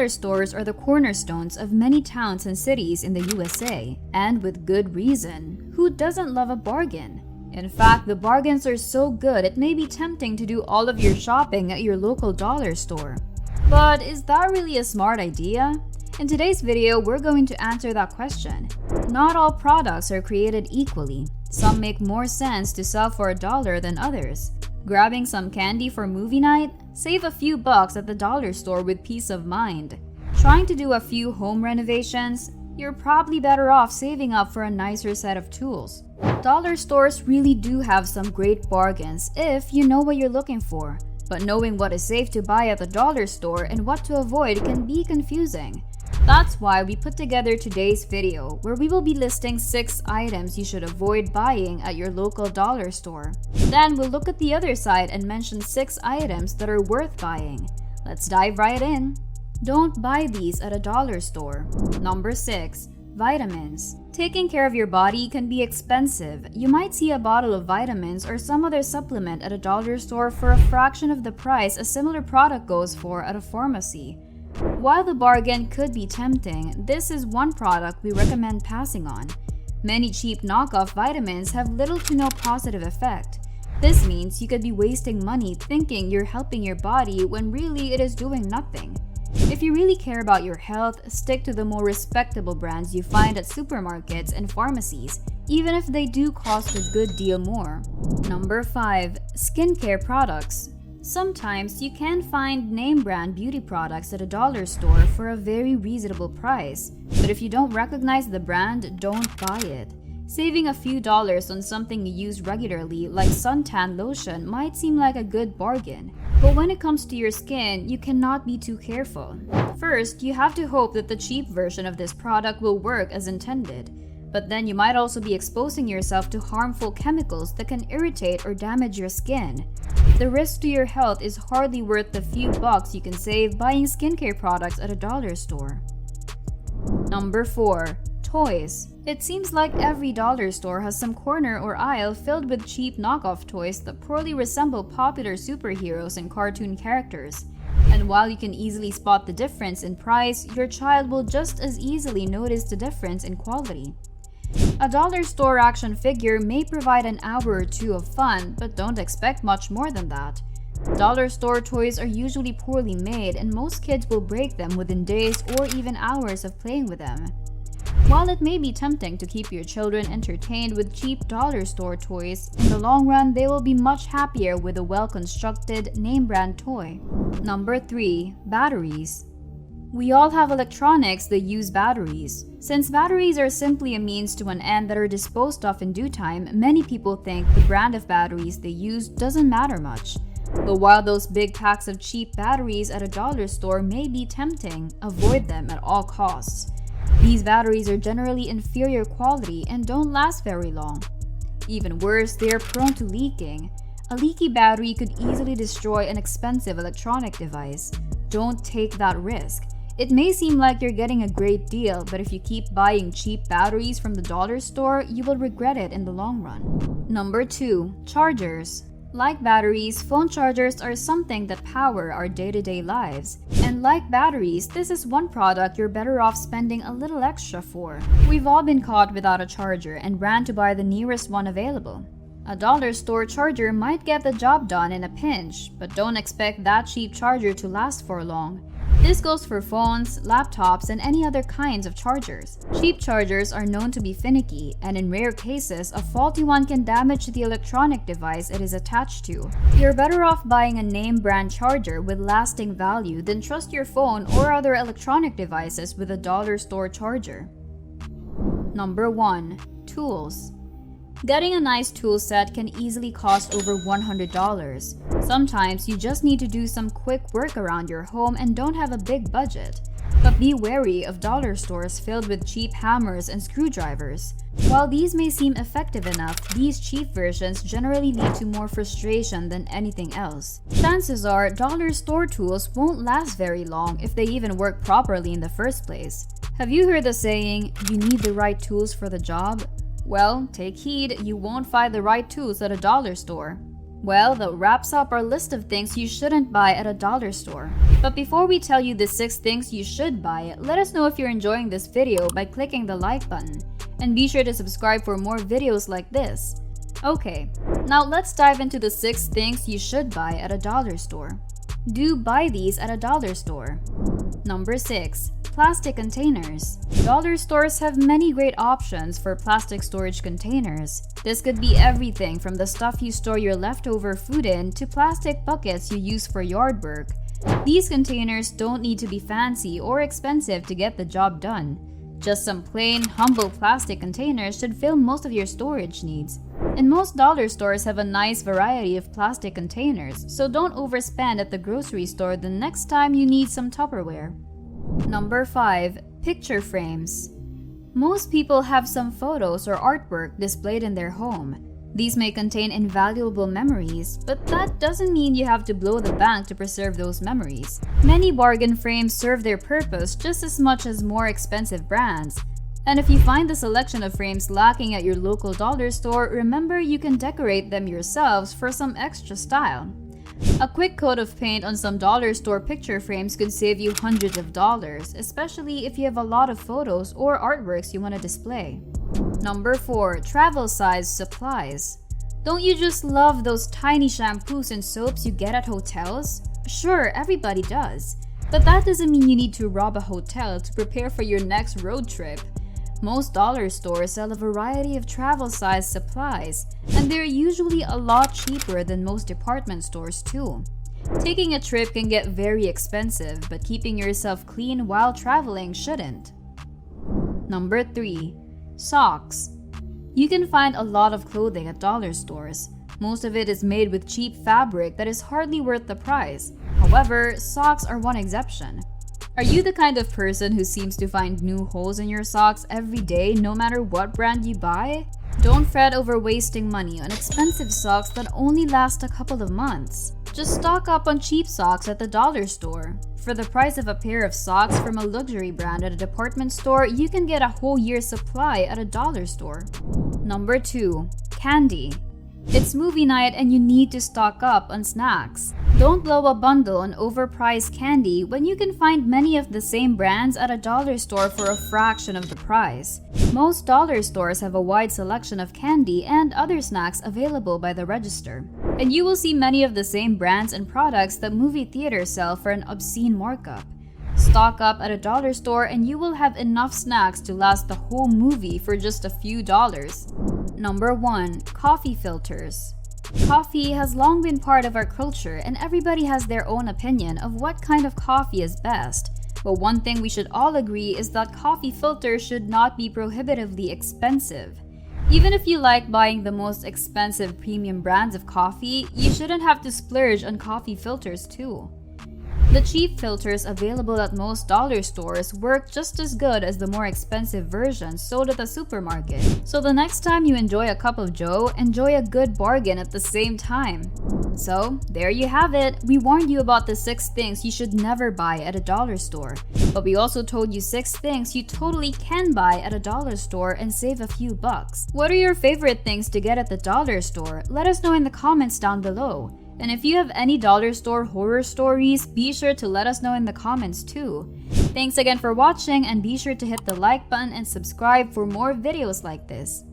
Dollar stores are the cornerstones of many towns and cities in the USA, and with good reason. Who doesn't love a bargain? In fact, the bargains are so good it may be tempting to do all of your shopping at your local dollar store. But is that really a smart idea? In today's video, we're going to answer that question. Not all products are created equally. Some make more sense to sell for $1 than others. Grabbing some candy for movie night? Save a few bucks at the dollar store with peace of mind. Trying to do a few home renovations? You're probably better off saving up for a nicer set of tools. Dollar stores really do have some great bargains if you know what you're looking for. But knowing what is safe to buy at the dollar store and what to avoid can be confusing. That's why we put together today's video, where we will be listing 6 items you should avoid buying at your local dollar store. Then we'll look at the other side and mention 6 items that are worth buying. Let's dive right in. Don't buy these at a dollar store. Number 6. Vitamins. Taking care of your body can be expensive. You might see a bottle of vitamins or some other supplement at a dollar store for a fraction of the price a similar product goes for at a pharmacy. While the bargain could be tempting, this is one product we recommend passing on. Many cheap knockoff vitamins have little to no positive effect. This means you could be wasting money thinking you're helping your body when really it is doing nothing. If you really care about your health, stick to the more respectable brands you find at supermarkets and pharmacies, even if they do cost a good deal more. Number 5. Skincare products. Sometimes you can find name brand beauty products at a dollar store for a very reasonable price, but if you don't recognize the brand, don't buy it. Saving a few dollars on something you use regularly like suntan lotion might seem like a good bargain, but when it comes to your skin, you cannot be too careful. First, you have to hope that the cheap version of this product will work as intended, but then you might also be exposing yourself to harmful chemicals that can irritate or damage your skin. The risk to your health is hardly worth the few bucks you can save buying skincare products at a dollar store. Number 4. Toys. It seems like every dollar store has some corner or aisle filled with cheap knockoff toys that poorly resemble popular superheroes and cartoon characters. And while you can easily spot the difference in price, your child will just as easily notice the difference in quality. A dollar store action figure may provide an hour or two of fun, but don't expect much more than that. Dollar store toys are usually poorly made, and most kids will break them within days or even hours of playing with them. While it may be tempting to keep your children entertained with cheap dollar store toys, in the long run they will be much happier with a well-constructed name brand toy. Number 3. Batteries. We all have electronics that use batteries. Since batteries are simply a means to an end that are disposed of in due time, many people think the brand of batteries they use doesn't matter much. But while those big packs of cheap batteries at a dollar store may be tempting, avoid them at all costs. These batteries are generally inferior quality and don't last very long. Even worse, they are prone to leaking. A leaky battery could easily destroy an expensive electronic device. Don't take that risk. It may seem like you're getting a great deal, but if you keep buying cheap batteries from the dollar store, you will regret it in the long run. Number 2. Chargers. Like batteries, phone chargers are something that power our day-to-day lives. And like batteries, this is one product you're better off spending a little extra for. We've all been caught without a charger and ran to buy the nearest one available. A dollar store charger might get the job done in a pinch, but don't expect that cheap charger to last for long. This goes for phones, laptops, and any other kinds of chargers. Cheap chargers are known to be finicky, and in rare cases, a faulty one can damage the electronic device it is attached to. You're better off buying a name brand charger with lasting value than trust your phone or other electronic devices with a dollar store charger. Number 1. Tools. Getting a nice tool set can easily cost over $100. Sometimes you just need to do some quick work around your home and don't have a big budget. But be wary of dollar stores filled with cheap hammers and screwdrivers. While these may seem effective enough, these cheap versions generally lead to more frustration than anything else. Chances are dollar store tools won't last very long if they even work properly in the first place. Have you heard the saying, "You need the right tools for the job"? Well, take heed, you won't find the right tools at a dollar store. Well, that wraps up our list of things you shouldn't buy at a dollar store. But before we tell you the 6 things you should buy, let us know if you're enjoying this video by clicking the like button. And be sure to subscribe for more videos like this. Okay, now let's dive into the 6 things you should buy at a dollar store. Do buy these at a dollar store. Number 6. Plastic containers. Dollar stores have many great options for plastic storage containers. This could be everything from the stuff you store your leftover food in to plastic buckets you use for yard work. These containers don't need to be fancy or expensive to get the job done. Just some plain, humble plastic containers should fill most of your storage needs. And most dollar stores have a nice variety of plastic containers, so don't overspend at the grocery store the next time you need some Tupperware. Number 5. Picture frames. Most people have some photos or artwork displayed in their home. These may contain invaluable memories, but that doesn't mean you have to blow the bank to preserve those memories. Many bargain frames serve their purpose just as much as more expensive brands. And if you find the selection of frames lacking at your local dollar store, remember you can decorate them yourselves for some extra style. A quick coat of paint on some dollar store picture frames could save you hundreds of dollars, especially if you have a lot of photos or artworks you want to display. Number 4. Travel size supplies. Don't you just love those tiny shampoos and soaps you get at hotels? Sure, everybody does. But that doesn't mean you need to rob a hotel to prepare for your next road trip. Most dollar stores sell a variety of travel size supplies, and they're usually a lot cheaper than most department stores too. Taking a trip can get very expensive, but keeping yourself clean while traveling shouldn't. Number 3. Socks. You can find a lot of clothing at dollar stores. Most of it is made with cheap fabric that is hardly worth the price. However, socks are one exception. Are you the kind of person who seems to find new holes in your socks every day no matter what brand you buy? Don't fret over wasting money on expensive socks that only last a couple of months. Just stock up on cheap socks at the dollar store. For the price of a pair of socks from a luxury brand at a department store, you can get a whole year's supply at a dollar store. Number 2. Candy. It's movie night and you need to stock up on snacks. Don't blow a bundle on overpriced candy when you can find many of the same brands at a dollar store for a fraction of the price. Most dollar stores have a wide selection of candy and other snacks available by the register. And you will see many of the same brands and products that movie theaters sell for an obscene markup. Stock up at a dollar store and you will have enough snacks to last the whole movie for just a few dollars. Number 1. Coffee filters. Coffee has long been part of our culture and everybody has their own opinion of what kind of coffee is best. But one thing we should all agree is that coffee filters should not be prohibitively expensive. Even if you like buying the most expensive premium brands of coffee, you shouldn't have to splurge on coffee filters too. The cheap filters available at most dollar stores work just as good as the more expensive versions sold at the supermarket. So the next time you enjoy a cup of joe, enjoy a good bargain at the same time. So, there you have it. We warned you about the 6 things you should never buy at a dollar store. But we also told you 6 things you totally can buy at a dollar store and save a few bucks. What are your favorite things to get at the dollar store? Let us know in the comments down below. And if you have any dollar store horror stories, be sure to let us know in the comments too. Thanks again for watching and be sure to hit the like button and subscribe for more videos like this.